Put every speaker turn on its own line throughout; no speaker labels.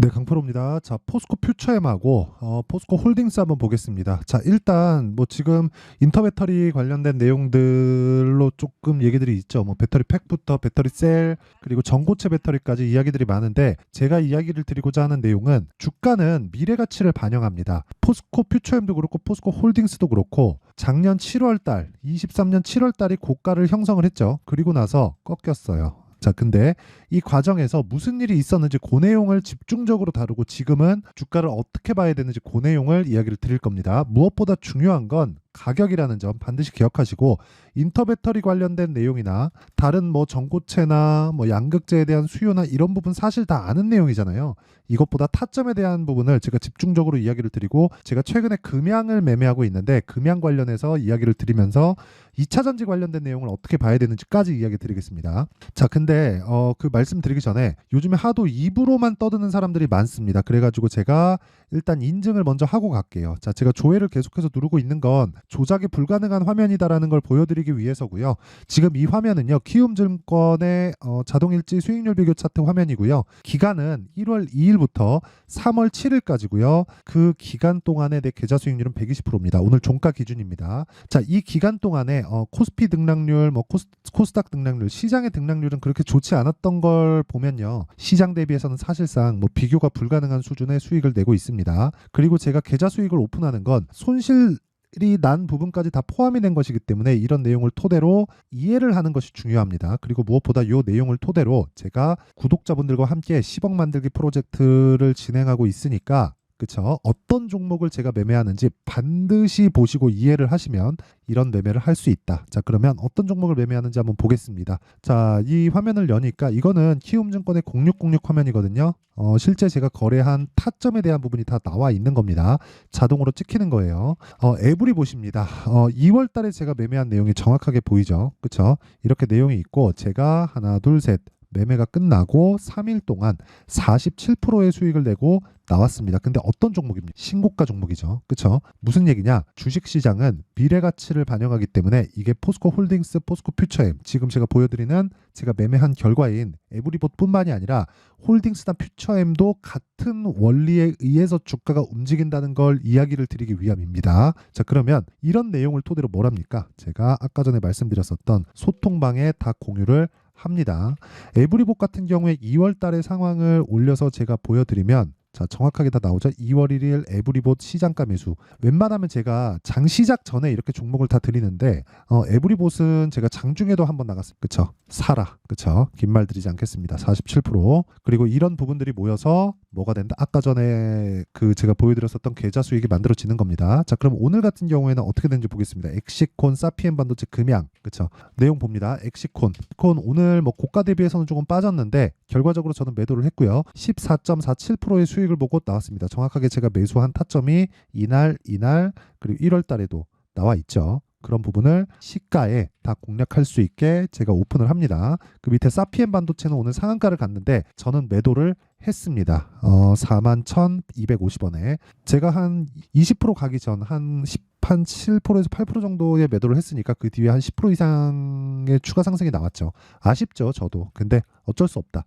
네, 강프로입니다. 자, 포스코 퓨처엠하고 포스코 홀딩스 한번 보겠습니다. 자, 일단 뭐 지금 인터배터리 관련된 내용들로 조금 얘기들이 있죠. 뭐 배터리 팩부터 배터리 셀 그리고 전고체 배터리까지 이야기들이 많은데, 제가 이야기를 드리고자 하는 내용은 주가는 미래 가치를 반영합니다. 포스코 퓨처엠도 그렇고 포스코 홀딩스도 그렇고 작년 7월 달, 23년 7월 달이 고가를 형성을 했죠. 그리고 나서 꺾였어요. 자, 근데 이 과정에서 무슨 일이 있었는지 그 내용을 집중적으로 다루고, 지금은 주가를 어떻게 봐야 되는지 그 내용을 이야기를 드릴 겁니다. 무엇보다 중요한 건 가격이라는 점 반드시 기억하시고, 인터배터리 관련된 내용이나 다른 뭐 전고체나 뭐 양극재에 대한 수요나 이런 부분 사실 다 아는 내용이잖아요. 이것보다 타점에 대한 부분을 제가 집중적으로 이야기를 드리고, 제가 최근에 금양을 매매하고 있는데 금양 관련해서 이야기를 드리면서 2차 전지 관련된 내용을 어떻게 봐야 되는지까지 이야기 드리겠습니다. 자, 근데 그 말씀드리기 전에 요즘에 하도 입으로만 떠드는 사람들이 많습니다. 그래가지고 제가 일단 인증을 먼저 하고 갈게요. 자, 제가 조회를 계속해서 누르고 있는 건 조작이 불가능한 화면이다라는 걸 보여드리기 위해서고요. 지금 이 화면은요, 키움증권의 자동일지 수익률 비교 차트 화면이고요. 기간은 1월 2일부터 3월 7일까지고요. 그 기간 동안에 내 계좌 수익률은 120%입니다. 오늘 종가 기준입니다. 자, 이 기간 동안에 코스피 등락률, 뭐 코스닥 등락률, 시장의 등락률은 그렇게 좋지 않았던 걸 보면요, 시장 대비해서는 사실상 뭐 비교가 불가능한 수준의 수익을 내고 있습니다. 그리고 제가 계좌 수익을 오픈하는 건 손실이 난 부분까지 다 포함이 된 것이기 때문에 이런 내용을 토대로 이해를 하는 것이 중요합니다. 그리고 무엇보다 이 내용을 토대로 제가 구독자분들과 함께 10억 만들기 프로젝트를 진행하고 있으니까, 그쵸? 어떤 종목을 제가 매매하는지 반드시 보시고 이해를 하시면 이런 매매를 할 수 있다. 자, 그러면 어떤 종목을 매매하는지 한번 보겠습니다. 자, 이 화면을 여니까 이거는 키움증권의 0606 화면이거든요. 실제 제가 거래한 타점에 대한 부분이 다 나와 있는 겁니다. 자동으로 찍히는 거예요. 에브리 보십니다. 2월 달에 제가 매매한 내용이 정확하게 보이죠. 그쵸? 이렇게 내용이 있고, 제가 하나, 둘, 셋 매매가 끝나고 3일 동안 47%의 수익을 내고 나왔습니다. 근데 어떤 종목입니까? 신고가 종목이죠. 그쵸? 무슨 얘기냐? 주식시장은 미래 가치를 반영하기 때문에 이게 포스코 홀딩스, 포스코 퓨처엠, 지금 제가 보여드리는 제가 매매한 결과인 에브리봇뿐만이 아니라 홀딩스나 퓨처엠도 같은 원리에 의해서 주가가 움직인다는 걸 이야기를 드리기 위함입니다. 자, 그러면 이런 내용을 토대로 뭘 합니까? 제가 아까 전에 말씀드렸었던 소통방에 다 공유를 합니다. 에브리봇 같은 경우에 2월 달의 상황을 올려서 제가 보여드리면, 자, 정확하게 다 나오죠. 2월 1일 에브리봇 시장가 매수. 웬만하면 제가 장 시작 전에 이렇게 종목을 다 드리는데, 에브리봇은 제가 장중에도 한번 나갔어요. 그쵸? 사라. 그쵸? 긴 말 드리지 않겠습니다. 47%. 그리고 이런 부분들이 모여서 뭐가 된다? 아까 전에 그 제가 보여드렸었던 계좌 수익이 만들어지는 겁니다. 자, 그럼 오늘 같은 경우에는 어떻게 되는지 보겠습니다. 엑시콘, 사피엔 반도체, 금양. 그쵸? 내용 봅니다. 엑시콘 오늘 뭐 고가 대비해서는 조금 빠졌는데 결과적으로 저는 매도를 했고요. 14.47%의 수익을 보고 나왔습니다. 정확하게 제가 매수한 타점이 이날 그리고 1월 달에도 나와 있죠. 그런 부분을 시가에 다 공략할 수 있게 제가 오픈을 합니다. 그 밑에 사피엔 반도체는 오늘 상한가를 갔는데 저는 매도를 했습니다. 41,250원에 제가 한 20% 가기 전 한 7%에서 8% 정도의 매도를 했으니까 그 뒤에 한 10% 이상의 추가 상승이 나왔죠. 아쉽죠, 저도. 근데 어쩔 수 없다.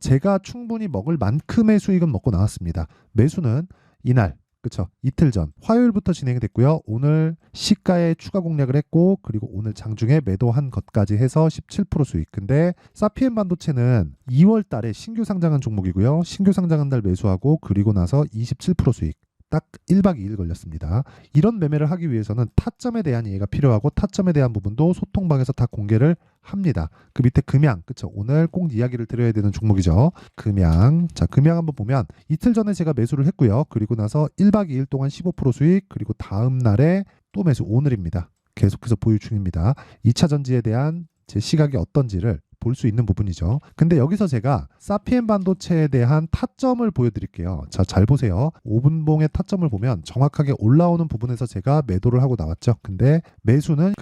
제가 충분히 먹을 만큼의 수익은 먹고 나왔습니다. 매수는 이날, 그쵸? 이틀 전 화요일부터 진행이 됐고요. 오늘 시가에 추가 공략을 했고, 그리고 오늘 장중에 매도한 것까지 해서 17% 수익. 근데 사피엔 반도체는 2월 달에 신규 상장한 종목이고요. 신규 상장한 날 매수하고 그리고 나서 27% 수익. 딱 1박 2일 걸렸습니다. 이런 매매를 하기 위해서는 타점에 대한 이해가 필요하고, 타점에 대한 부분도 소통방에서 다 공개를 합니다. 그 밑에 금양, 그쵸? 오늘 꼭 이야기를 드려야 되는 종목이죠. 금양. 자, 금양 한번 보면 이틀 전에 제가 매수를 했고요. 그리고 나서 1박 2일 동안 15% 수익, 그리고 다음 날에 또 매수. 오늘입니다. 계속해서 보유 중입니다. 2차 전지에 대한 제 시각이 어떤지를 볼 수 있는 부분이죠. 근데 여기서 제가 사피엔 반도체에 대한 타점을 보여드릴게요. 자, 잘 보세요. 5분봉의 타점을 보면 정확하게 올라오는 부분에서 제가 매도를 하고 나왔죠. 근데 매수는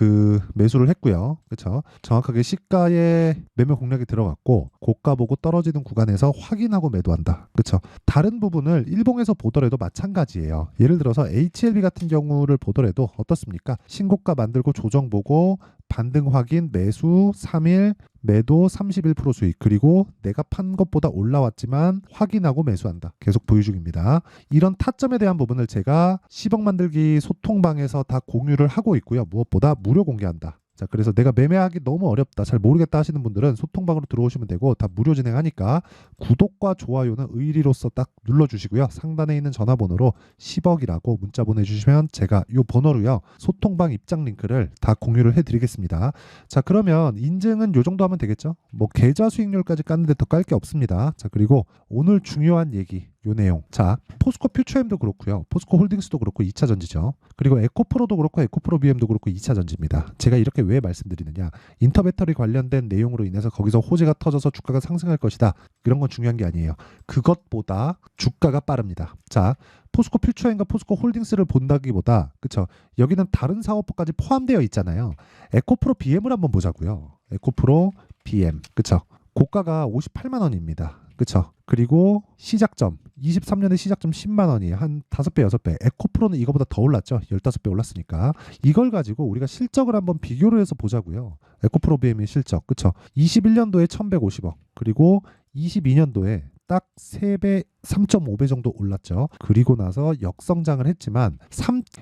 매수를 했고요. 그렇죠? 정확하게 시가에 매매 공략이 들어갔고, 고가 보고 떨어지는 구간에서 확인하고 매도한다. 그렇죠? 다른 부분을 일봉에서 보더라도 마찬가지예요. 예를 들어서 HLB 같은 경우를 보더라도 어떻습니까? 신고가 만들고 조정 보고 반등 확인, 매수 3일, 매도 31% 수익. 그리고 내가 판 것보다 올라왔지만 확인하고 매수한다. 계속 보유 중입니다. 이런 타점에 대한 부분을 제가 10억 만들기 소통방에서 다 공유를 하고 있고요. 무엇보다 무료 공개한다. 자, 그래서 내가 매매하기 너무 어렵다, 잘 모르겠다 하시는 분들은 소통방으로 들어오시면 되고, 다 무료 진행하니까 구독과 좋아요는 의리로서 딱 눌러주시고요. 상단에 있는 전화번호로 10억이라고 문자 보내주시면 제가 이 번호로요, 소통방 입장 링크를 다 공유를 해드리겠습니다. 자, 그러면 인증은 요 정도 하면 되겠죠? 뭐 계좌 수익률까지 깠는데 더 깔 게 없습니다. 자, 그리고 오늘 중요한 얘기, 요 내용. 자, 포스코 퓨처엠도 그렇고요. 포스코 홀딩스도 그렇고 2차 전지죠. 그리고 에코프로도 그렇고 에코프로 BM도 그렇고 2차 전지입니다. 제가 이렇게 왜 말씀드리느냐? 인터배터리 관련된 내용으로 인해서 거기서 호재가 터져서 주가가 상승할 것이다. 이런 건 중요한 게 아니에요. 그것보다 주가가 빠릅니다. 자, 포스코 퓨처엠과 포스코 홀딩스를 본다기보다, 그쵸? 여기는 다른 사업까지 포함되어 있잖아요. 에코프로 BM을 한번 보자고요. 에코프로 BM, 그쵸? 고가가 58만 원입니다. 그쵸? 그리고 시작점 23년에 시작점 10만 원이에요. 한 5배, 6배. 에코프로는 이거보다 더 올랐죠. 15배 올랐으니까. 이걸 가지고 우리가 실적을 한번 비교를 해서 보자고요. 에코프로 BM의 실적. 그쵸? 21년도에 1150억. 그리고 22년도에 딱 3배, 3.5배 정도 올랐죠. 그리고 나서 역성장을 했지만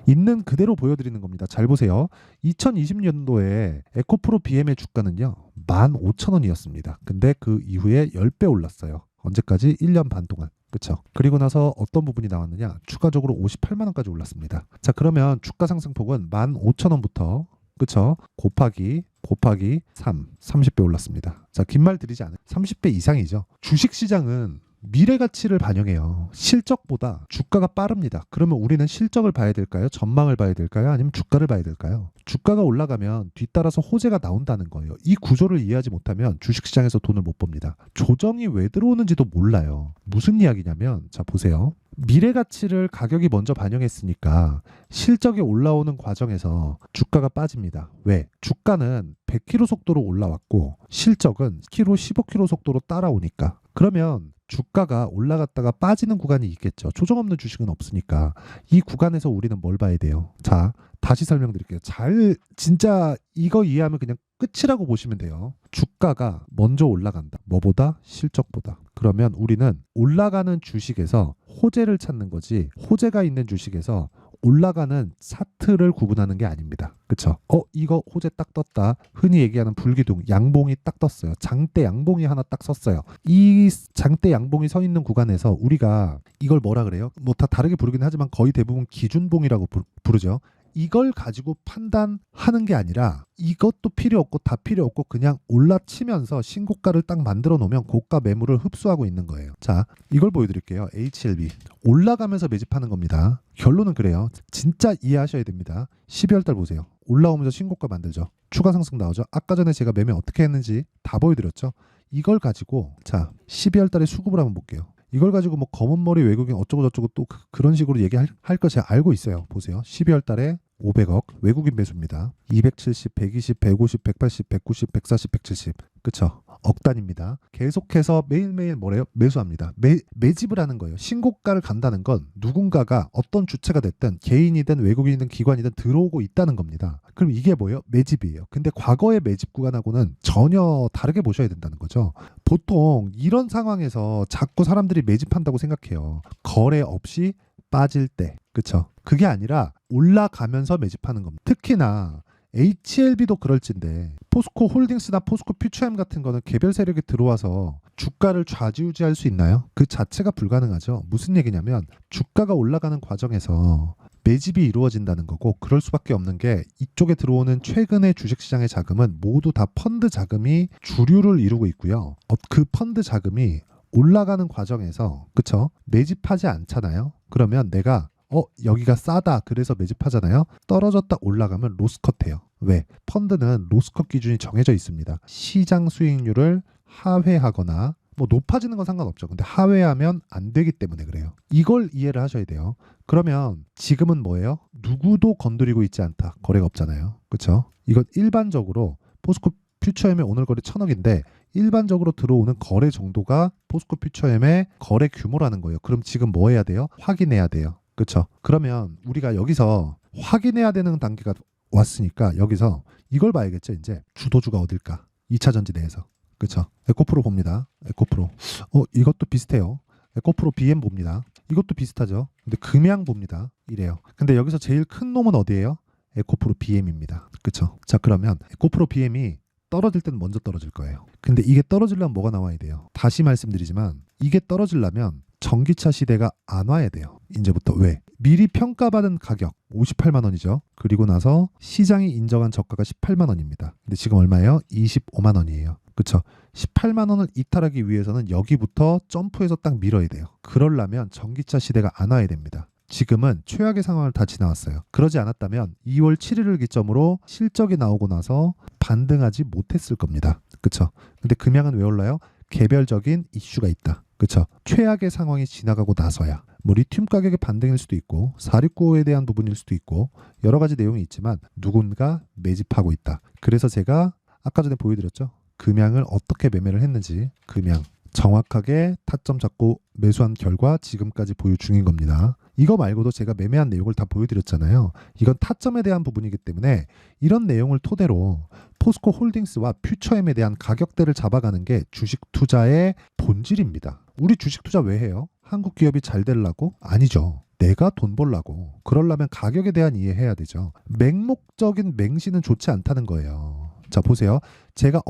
있는 그대로 보여드리는 겁니다. 잘 보세요. 2020년도에 에코프로 BM의 주가는요, 15,000원이었습니다. 근데 그 이후에 10배 올랐어요. 언제까지? 1년 반 동안. 그쵸? 그리고 나서 어떤 부분이 나왔느냐? 추가적으로 58만 원까지 올랐습니다. 자, 그러면 주가 상승폭은 15,000원부터, 그쵸? 곱하기 3, 30배 올랐습니다. 자, 긴 말 드리지 않아요. 30배 이상이죠. 주식시장은 미래 가치를 반영해요. 실적보다 주가가 빠릅니다. 그러면 우리는 실적을 봐야 될까요? 전망을 봐야 될까요? 아니면 주가를 봐야 될까요? 주가가 올라가면 뒤따라서 호재가 나온다는 거예요. 이 구조를 이해하지 못하면 주식시장에서 돈을 못 법니다. 조정이 왜 들어오는지도 몰라요. 무슨 이야기냐면, 자, 보세요. 미래 가치를 가격이 먼저 반영했으니까 실적이 올라오는 과정에서 주가가 빠집니다. 왜? 주가는 100km 속도로 올라왔고 실적은 10km, 15km 속도로 따라오니까. 그러면 주가가 올라갔다가 빠지는 구간이 있겠죠. 조정 없는 주식은 없으니까. 이 구간에서 우리는 뭘 봐야 돼요? 자, 다시 설명드릴게요. 진짜 이거 이해하면 그냥 끝이라고 보시면 돼요. 주가가 먼저 올라간다. 뭐보다? 실적보다. 그러면 우리는 올라가는 주식에서 호재를 찾는 거지, 호재가 있는 주식에서 올라가는 차트를 구분하는 게 아닙니다. 그쵸? 이거 호재 딱 떴다. 흔히 얘기하는 불기둥, 양봉이 딱 떴어요. 장대 양봉이 하나 딱 섰어요. 이 장대 양봉이 서 있는 구간에서 우리가 이걸 뭐라 그래요? 뭐 다 다르게 부르긴 하지만 거의 대부분 기준봉이라고 부르죠. 이걸 가지고 판단하는 게 아니라 이것도 필요 없고 다 필요 없고 그냥 올라치면서 신고가를 딱 만들어 놓으면 고가 매물을 흡수하고 있는 거예요. 자, 이걸 보여드릴게요. HLB 올라가면서 매집하는 겁니다. 결론은 그래요. 진짜 이해하셔야 됩니다. 12월 달 보세요. 올라오면서 신고가 만들죠. 추가 상승 나오죠. 아까 전에 제가 매매 어떻게 했는지 다 보여드렸죠. 이걸 가지고, 자, 12월 달에 수급을 한번 볼게요. 이걸 가지고 뭐 검은 머리 외국인 어쩌고 저쩌고 또 그런 식으로 얘기할 거 제가 알고 있어요. 보세요. 12월 달에 500억 외국인 매수입니다. 270, 120, 150, 180, 190, 140, 170. 그쵸? 억 단위입니다. 계속해서 매일매일 뭐래요? 매수합니다. 매집을 하는 거예요. 신고가를 간다는 건 누군가가 어떤 주체가 됐든 개인이든 외국인이든 기관이든 들어오고 있다는 겁니다. 그럼 이게 뭐예요? 매집이에요. 근데 과거의 매집 구간하고는 전혀 다르게 보셔야 된다는 거죠. 보통 이런 상황에서 자꾸 사람들이 매집한다고 생각해요. 거래 없이 빠질 때. 그쵸? 그게 아니라 올라가면서 매집하는 겁니다. 특히나 HLB도 그럴진데 포스코 홀딩스나 포스코 퓨처엠 같은 거는 개별 세력이 들어와서 주가를 좌지우지할 수 있나요? 그 자체가 불가능하죠. 무슨 얘기냐면 주가가 올라가는 과정에서 매집이 이루어진다는 거고, 그럴 수밖에 없는 게 이쪽에 들어오는 최근의 주식시장의 자금은 모두 다 펀드 자금이 주류를 이루고 있고요. 그 펀드 자금이 올라가는 과정에서, 그쵸? 매집하지 않잖아요. 그러면 내가 여기가 싸다 그래서 매집하잖아요. 떨어졌다 올라가면 로스컷해요. 왜? 펀드는 로스컷 기준이 정해져 있습니다. 시장 수익률을 하회하거나 뭐 높아지는 건 상관없죠. 근데 하회하면 안 되기 때문에 그래요. 이걸 이해를 하셔야 돼요. 그러면 지금은 뭐예요? 누구도 건드리고 있지 않다. 거래가 없잖아요. 그렇죠? 이건 일반적으로 포스코 퓨처엠의 오늘 거래 1,000억인데 일반적으로 들어오는 거래 정도가 포스코 퓨처엠의 거래 규모라는 거예요. 그럼 지금 뭐 해야 돼요? 확인해야 돼요. 그렇죠? 그러면 우리가 여기서 확인해야 되는 단계가 왔으니까 여기서 이걸 봐야겠죠. 이제 주도주가 어딜까? 2차 전지 내에서. 그렇죠. 에코프로 봅니다. 에코프로. 이것도 비슷해요. 에코프로 BM 봅니다. 이것도 비슷하죠. 근데 금양 봅니다. 이래요. 근데 여기서 제일 큰 놈은 어디예요? 에코프로 BM입니다. 그렇죠. 자, 그러면 에코프로 BM이 떨어질 때는 먼저 떨어질 거예요. 근데 이게 떨어지려면 뭐가 나와야 돼요? 다시 말씀드리지만 이게 떨어지려면 전기차 시대가 안 와야 돼요. 이제부터. 왜? 미리 평가받은 가격 58만 원이죠. 그리고 나서 시장이 인정한 저가가 18만 원입니다. 근데 지금 얼마예요? 25만 원이에요. 그쵸? 18만 원을 이탈하기 위해서는 여기부터 점프해서 딱 밀어야 돼요. 그러려면 전기차 시대가 안 와야 됩니다. 지금은 최악의 상황을 다 지나왔어요. 그러지 않았다면 2월 7일을 기점으로 실적이 나오고 나서 반등하지 못했을 겁니다. 그쵸? 근데 금양은 왜 올라요? 개별적인 이슈가 있다. 그쵸? 최악의 상황이 지나가고 나서야 뭐 리튬 가격의 반등일 수도 있고 4695에 대한 부분일 수도 있고 여러 가지 내용이 있지만 누군가 매집하고 있다. 그래서 제가 아까 전에 보여드렸죠. 금양을 어떻게 매매를 했는지 금양 정확하게 타점 잡고 매수한 결과 지금까지 보유 중인 겁니다. 이거 말고도 제가 매매한 내용을 다 보여드렸잖아요. 이건 타점에 대한 부분이기 때문에 이런 내용을 토대로 포스코 홀딩스와 퓨처엠에 대한 가격대를 잡아가는 게 주식 투자의 본질입니다. 우리 주식 투자 왜 해요? 한국 기업이 잘 되려고? 아니죠. 내가 돈 벌려고. 그러려면 가격에 대한 이해해야 되죠. 맹목적인 맹신은 좋지 않다는 거예요. 자, 보세요. 제가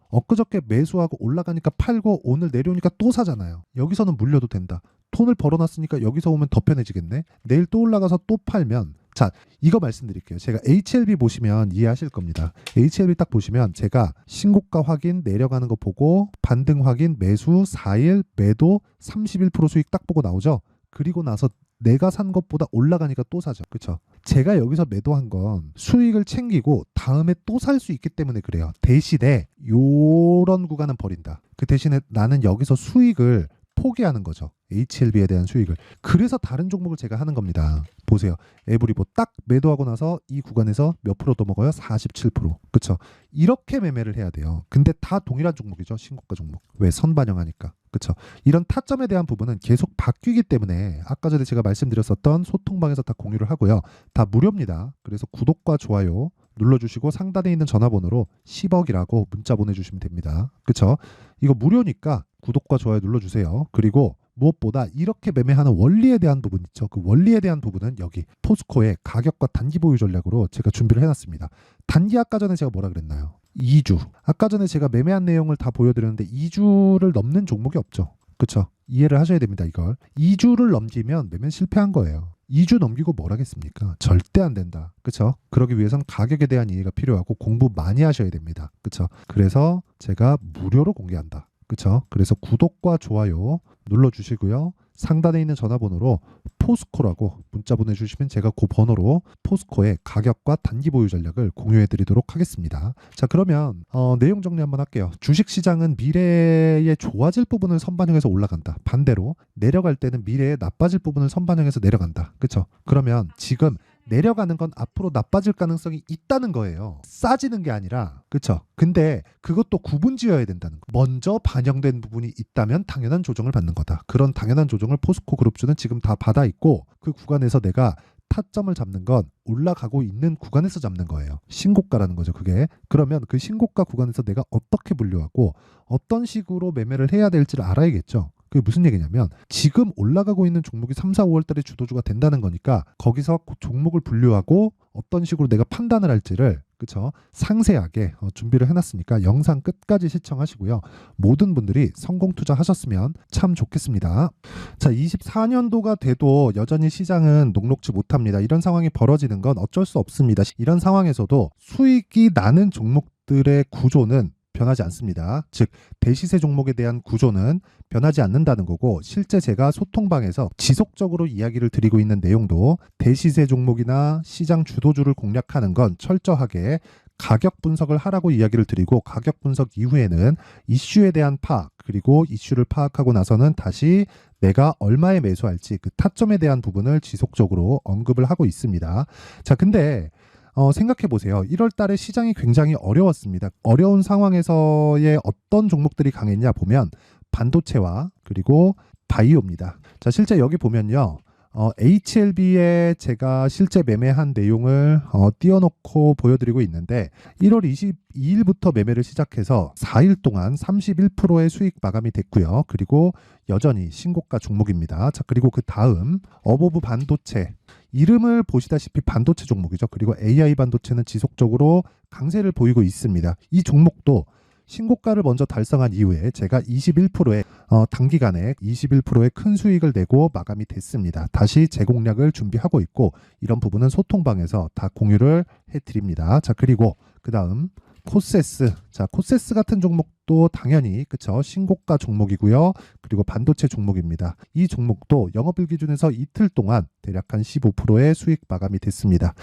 엊그저께 매수하고 올라가니까 팔고 오늘 내려오니까 또 사잖아요. 여기서는 물려도 된다. 돈을 벌어놨으니까 여기서 오면 더 편해지겠네. 내일 또 올라가서 또 팔면. 자, 이거 말씀드릴게요. 제가 HLB 보시면 이해하실 겁니다. HLB 딱 보시면 제가 신고가 확인 내려가는 거 보고 반등 확인 매수 4일 매도 31% 수익 딱 보고 나오죠. 그리고 나서 내가 산 것보다 올라가니까 또 사죠. 그렇죠? 제가 여기서 매도한 건 수익을 챙기고 다음에 또 살 수 있기 때문에 그래요. 대신에 요런 구간은 버린다. 그 대신에 나는 여기서 수익을 포기하는 거죠. HLB에 대한 수익을. 그래서 다른 종목을 제가 하는 겁니다. 보세요. 에브리보 딱 매도하고 나서 이 구간에서 몇 프로 더 먹어요? 47%. 그렇죠? 이렇게 매매를 해야 돼요. 근데 다 동일한 종목이죠. 신고가 종목. 왜? 선반영하니까. 그렇죠? 이런 타점에 대한 부분은 계속 바뀌기 때문에 아까 전에 제가 말씀드렸었던 소통방에서 다 공유를 하고요. 다 무료입니다. 그래서 구독과 좋아요 눌러주시고 상단에 있는 전화번호로 10억이라고 문자 보내주시면 됩니다. 그렇죠? 이거 무료니까 구독과 좋아요 눌러주세요. 그리고 무엇보다 이렇게 매매하는 원리에 대한 부분 있죠. 그 원리에 대한 부분은 여기 포스코의 가격과 단기 보유 전략으로 제가 준비를 해놨습니다. 단기 아까 전에 제가 뭐라 그랬나요? 2주. 아까 전에 제가 매매한 내용을 다 보여드렸는데 2주를 넘는 종목이 없죠. 그렇죠? 이해를 하셔야 됩니다. 이걸. 2주를 넘기면 매매는 실패한 거예요. 2주 넘기고 뭘 하겠습니까? 절대 안 된다. 그렇죠? 그러기 위해선 가격에 대한 이해가 필요하고 공부 많이 하셔야 됩니다. 그렇죠? 그래서 제가 무료로 공개한다. 그렇죠? 그래서 구독과 좋아요 눌러주시고요. 상단에 있는 전화번호로 포스코라고 문자 보내주시면 제가 그 번호로 포스코의 가격과 단기 보유 전략을 공유해드리도록 하겠습니다. 자, 그러면 내용 정리 한번 할게요. 주식시장은 미래에 좋아질 부분을 선반영해서 올라간다. 반대로 내려갈 때는 미래에 나빠질 부분을 선반영해서 내려간다. 그렇죠? 그러면 지금 내려가는 건 앞으로 나빠질 가능성이 있다는 거예요. 싸지는 게 아니라. 그렇죠? 근데 그것도 구분지어야 된다는 거. 먼저 반영된 부분이 있다면 당연한 조정을 받는 거다. 그런 당연한 조정을 포스코 그룹주는 지금 다 받아 있고 그 구간에서 내가 타점을 잡는 건 올라가고 있는 구간에서 잡는 거예요. 신고가라는 거죠, 그게. 그러면 그 신고가 구간에서 내가 어떻게 분류하고 어떤 식으로 매매를 해야 될지를 알아야겠죠. 그게 무슨 얘기냐면 지금 올라가고 있는 종목이 3, 4, 5월 달에 주도주가 된다는 거니까 거기서 그 종목을 분류하고 어떤 식으로 내가 판단을 할지를 그쵸? 상세하게 준비를 해놨으니까 영상 끝까지 시청하시고요. 모든 분들이 성공 투자하셨으면 참 좋겠습니다. 자, 24년도가 돼도 여전히 시장은 녹록지 못합니다. 이런 상황이 벌어지는 건 어쩔 수 없습니다. 이런 상황에서도 수익이 나는 종목들의 구조는 변하지 않습니다. 즉 대시세 종목에 대한 구조는 변하지 않는다는 거고 실제 제가 소통방에서 지속적으로 이야기를 드리고 있는 내용도 대시세 종목이나 시장 주도주를 공략하는 건 철저하게 가격 분석을 하라고 이야기를 드리고 가격 분석 이후에는 이슈에 대한 파악 그리고 이슈를 파악하고 나서는 다시 내가 얼마에 매수할지 그 타점에 대한 부분을 지속적으로 언급을 하고 있습니다. 자, 근데 생각해 보세요. 1월 달에 시장이 굉장히 어려웠습니다. 어려운 상황에서의 어떤 종목들이 강했냐 보면 반도체와 그리고 바이오입니다. 자, 실제 여기 보면요. HLB에 제가 실제 매매한 내용을 띄워놓고 보여드리고 있는데 1월 22일부터 매매를 시작해서 4일 동안 31%의 수익 마감이 됐고요. 그리고 여전히 신고가 종목입니다. 자, 그리고 그 다음 어보브 반도체, 이름을 보시다시피 반도체 종목이죠. 그리고 AI 반도체는 지속적으로 강세를 보이고 있습니다. 이 종목도 신고가를 먼저 달성한 이후에 제가 21%의 단기간에 21%의 큰 수익을 내고 마감이 됐습니다. 다시 재공략을 준비하고 있고 이런 부분은 소통방에서 다 공유를 해드립니다. 자, 그리고 그 다음 코세스. 자, 코세스 같은 종목도 당연히 그쵸, 신고가 종목이고요. 그리고 반도체 종목입니다. 이 종목도 영업일 기준에서 이틀 동안 대략 한 15%의 수익 마감이 됐습니다.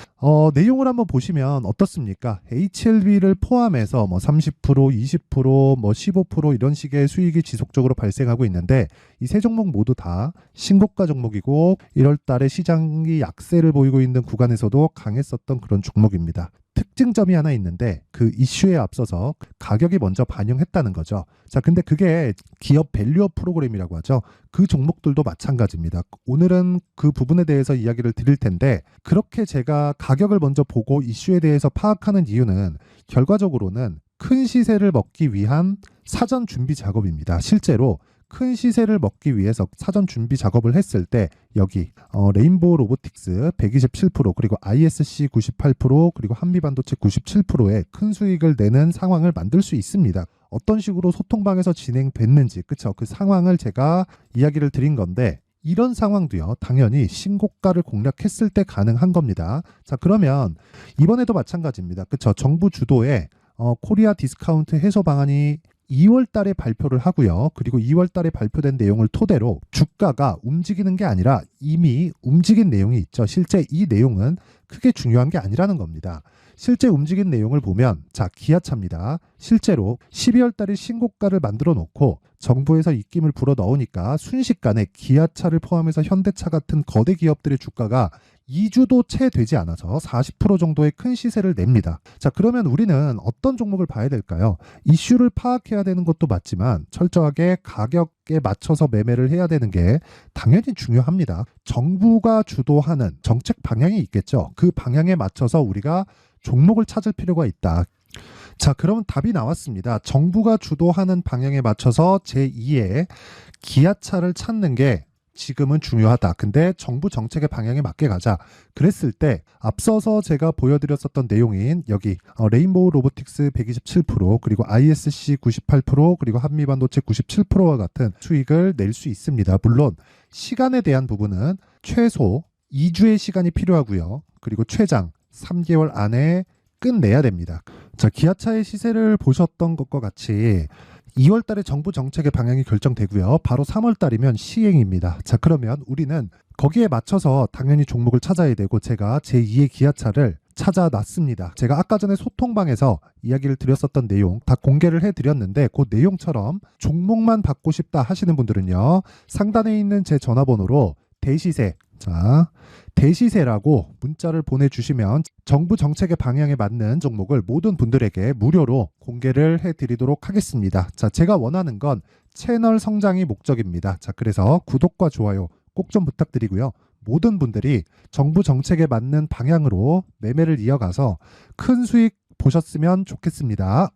내용을 한번 보시면 어떻습니까? HLB를 포함해서 뭐 30%, 20%, 뭐 15% 이런 식의 수익이 지속적으로 발생하고 있는데 이 세 종목 모두 다 신고가 종목이고 1월 달에 시장이 약세를 보이고 있는 구간에서도 강했었던 그런 종목입니다. 특징점이 하나 있는데 그 이슈에 앞서서 가격이 먼저 반영했다는 거죠. 자, 근데 그게 기업 밸류업 프로그램이라고 하죠. 그 종목들도 마찬가지입니다. 오늘은 그 부분에 대해서 이야기를 드릴 텐데 그렇게 제가 가격을 먼저 보고 이슈에 대해서 파악하는 이유는 결과적으로는 큰 시세를 먹기 위한 사전 준비 작업입니다. 실제로 큰 시세를 먹기 위해서 사전 준비 작업을 했을 때 여기 레인보우 로보틱스 127% 그리고 ISC 98% 그리고 한미반도체 97%의 큰 수익을 내는 상황을 만들 수 있습니다. 어떤 식으로 소통방에서 진행됐는지 그쵸, 그 상황을 제가 이야기를 드린 건데 이런 상황도요 당연히 신고가를 공략했을 때 가능한 겁니다. 자, 그러면 이번에도 마찬가지입니다. 그쵸, 정부 주도의 코리아 디스카운트 해소 방안이 2월 달에 발표를 하고요. 그리고 2월 달에 발표된 내용을 토대로 주가가 움직이는 게 아니라 이미 움직인 내용이 있죠. 실제 이 내용은 크게 중요한 게 아니라는 겁니다. 실제 움직인 내용을 보면 자, 기아차입니다. 실제로 12월 달에 신고가를 만들어 놓고 정부에서 입김을 불어 넣으니까 순식간에 기아차를 포함해서 현대차 같은 거대 기업들의 주가가 2주도 채 되지 않아서 40% 정도의 큰 시세를 냅니다. 자, 그러면 우리는 어떤 종목을 봐야 될까요? 이슈를 파악해야 되는 것도 맞지만 철저하게 가격에 맞춰서 매매를 해야 되는 게 당연히 중요합니다. 정부가 주도하는 정책 방향이 있겠죠. 그 방향에 맞춰서 우리가 종목을 찾을 필요가 있다. 자, 그럼 답이 나왔습니다. 정부가 주도하는 방향에 맞춰서 제2의 기아차를 찾는 게 지금은 중요하다. 근데 정부 정책의 방향에 맞게 가자. 그랬을 때 앞서서 제가 보여드렸었던 내용인 여기 레인보우 로보틱스 127% 그리고 ISC 98% 그리고 한미반도체 97%와 같은 수익을 낼 수 있습니다. 물론 시간에 대한 부분은 최소 2주의 시간이 필요하고요. 그리고 최장 3개월 안에 끝내야 됩니다. 자, 기아차의 시세를 보셨던 것과 같이 2월 달에 정부 정책의 방향이 결정되고요. 바로 3월 달이면 시행입니다. 자, 그러면 우리는 거기에 맞춰서 당연히 종목을 찾아야 되고 제가 제2의 기아차를 찾아놨습니다. 제가 아까 전에 소통방에서 이야기를 드렸었던 내용 다 공개를 해드렸는데 그 내용처럼 종목만 받고 싶다 하시는 분들은요. 상단에 있는 제 전화번호로 대시세, 자, 대시세라고 문자를 보내주시면 정부 정책의 방향에 맞는 종목을 모든 분들에게 무료로 공개를 해드리도록 하겠습니다. 자, 제가 원하는 건 채널 성장이 목적입니다. 자, 그래서 구독과 좋아요 꼭 좀 부탁드리고요. 모든 분들이 정부 정책에 맞는 방향으로 매매를 이어가서 큰 수익 보셨으면 좋겠습니다.